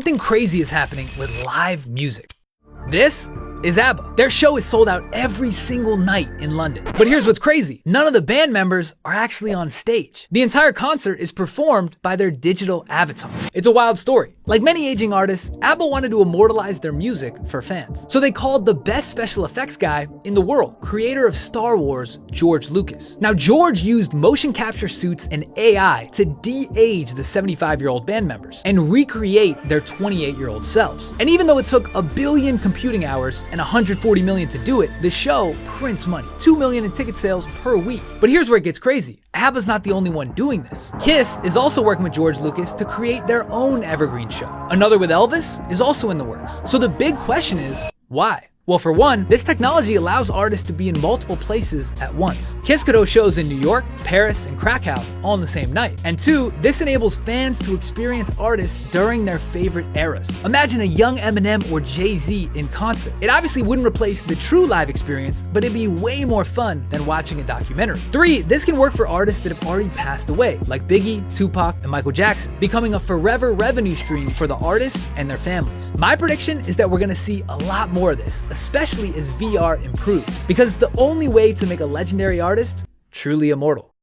something crazy is happening with live music. This is ABBA. Their show is sold out every single night in London. But here's what's crazy. None of the band members are actually on stage. The entire concert is performed by their digital avatar. It's a wild story. Like many aging artists, ABBA wanted to immortalize their music for fans. So they called the best special effects guy in the world, creator of Star Wars, George Lucas. Now, George used motion capture suits and AI to de-age the 75-year-old band members and recreate their 28-year-old selves. And even though it took 1 billion computing hours and 140 million to do it, the show prints money, 2 million in ticket sales per week. But here's where it gets crazy. ABBA's not the only one doing this. Kiss is also working with George Lucas to create their own evergreen show. Another with Elvis is also in the works. So the big question is, why? Well, for one, this technology allows artists to be in multiple places at once. Kiss could host shows in New York, Paris, and Krakow all in the same night. And two, this enables fans to experience artists during their favorite eras. Imagine a young Eminem or Jay-Z in concert. It obviously wouldn't replace the true live experience, but it'd be way more fun than watching a documentary. Three, this can work for artists that have already passed away, like Biggie, Tupac, and Michael Jackson, becoming a forever revenue stream for the artists and their families. My prediction is that we're gonna see a lot more of this, especially as VR improves, because it's the only way to make a legendary artist truly immortal.